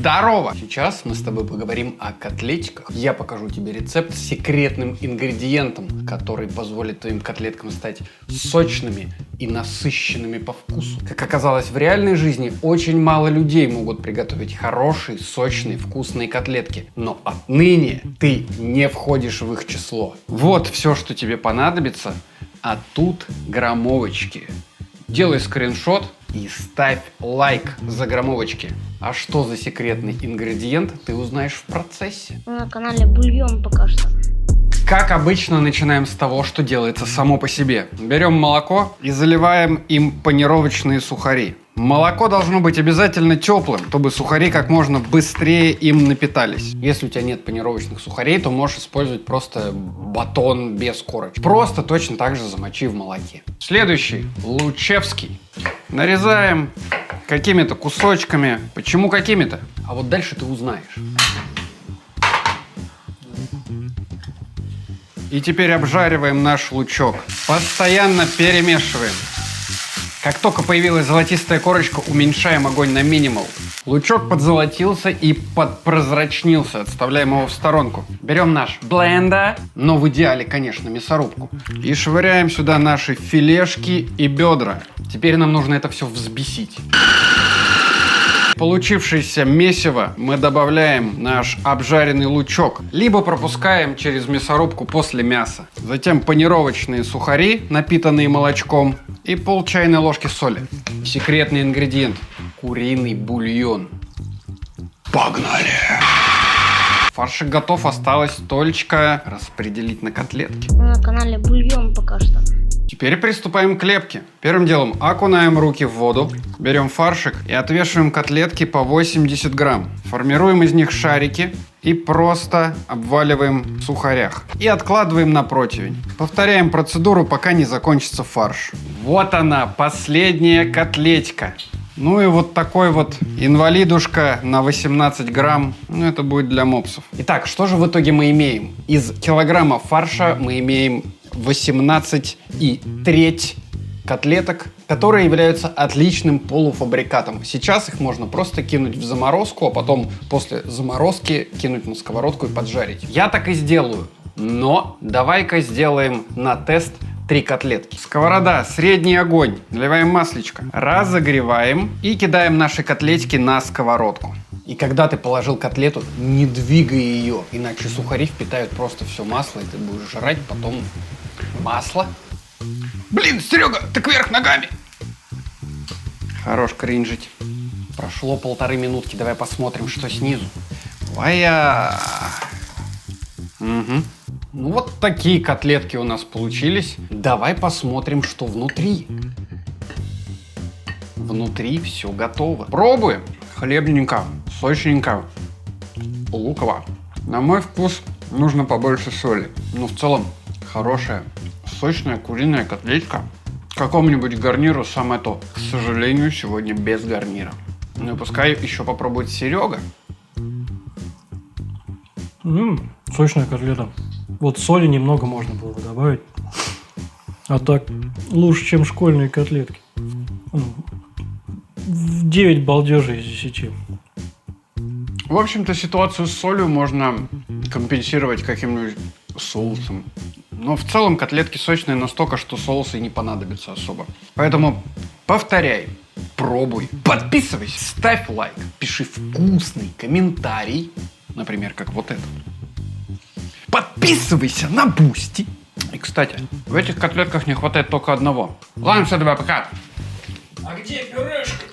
Здорово! Сейчас мы с тобой поговорим о котлетиках. Я покажу тебе рецепт с секретным ингредиентом, который позволит твоим котлеткам стать сочными и насыщенными по вкусу. Как оказалось, в реальной жизни очень мало людей могут приготовить хорошие, сочные, вкусные котлетки. Но отныне ты не входишь в их число. Вот все, что тебе понадобится, а тут граммовочки. Делай скриншот и ставь лайк за граммовочки. А что за секретный ингредиент, ты узнаешь в процессе. На канале Бульон пока что. Как обычно, начинаем с того, что делается само по себе. Берем молоко и заливаем им панировочные сухари. Молоко должно быть обязательно теплым, чтобы сухари как можно быстрее им напитались. Если у тебя нет панировочных сухарей, то можешь использовать просто батон без корочки. Просто точно так же замочи в молоке. Следующий. Лучевский. Нарезаем какими-то кусочками. Почему какими-то? А вот дальше ты узнаешь. И теперь обжариваем наш лучок. Постоянно перемешиваем. Как только появилась золотистая корочка, уменьшаем огонь на минимум. Лучок подзолотился и подпрозрачнился. Отставляем его в сторонку. Берем наш блендер, но в идеале, конечно, мясорубку. И швыряем сюда наши филешки и бедра. Теперь нам нужно это все взбесить. Получившееся месиво мы добавляем наш обжаренный лучок, либо пропускаем через мясорубку после мяса. Затем панировочные сухари, напитанные молочком, и пол чайной ложки соли. Секретный ингредиент – куриный бульон. Погнали! Фаршик готов, осталось только распределить на котлетки. На канале Бульон пока что. Теперь приступаем к лепке. Первым делом окунаем руки в воду, берем фаршик и отвешиваем котлетки по 80 грамм. Формируем из них шарики и просто обваливаем в сухарях. И откладываем на противень. Повторяем процедуру, пока не закончится фарш. Вот она, последняя котлетка. Ну и вот такой вот инвалидушка на 18 грамм. Ну это будет для мопсов. Итак, что же в итоге мы имеем? Из килограмма фарша мы имеем 18,3 котлеток, которые являются отличным полуфабрикатом. Сейчас их можно просто кинуть в заморозку, а потом после заморозки кинуть на сковородку и поджарить. Я так и сделаю. Но давай-ка сделаем на тест 3 котлетки. Сковорода, средний огонь. Наливаем маслечко. Разогреваем и кидаем наши котлетки на сковородку. И когда ты положил котлету, не двигай ее, иначе сухари впитают просто все масло, и ты будешь жрать потом масло. Блин, Серега, ты кверх ногами! Хорош кринжить. Прошло 1,5 минутки, давай посмотрим, что снизу. Вая! Угу. Ну вот такие котлетки у нас получились. Давай посмотрим, что внутри. Внутри все готово. Пробуем. Хлебненько, сочненько, луково. На мой вкус нужно побольше соли. Но в целом хорошая, сочная куриная котлетка. К какому-нибудь гарниру самое то. К сожалению, сегодня без гарнира. Ну и пускай еще попробует Серега. Сочная котлета. Вот соли немного можно было бы добавить. А так лучше, чем школьные котлетки. 9 балдежей из 10. В общем-то, ситуацию с солью можно компенсировать каким-нибудь соусом. Но в целом котлетки сочные настолько, что соуса и не понадобится особо. Поэтому повторяй, пробуй, подписывайся, ставь лайк, пиши вкусный комментарий, например, как вот этот. Подписывайся на Бусти. И, кстати, в этих котлетках не хватает только одного. Ладно, все, давай, пока. А где пюрешка?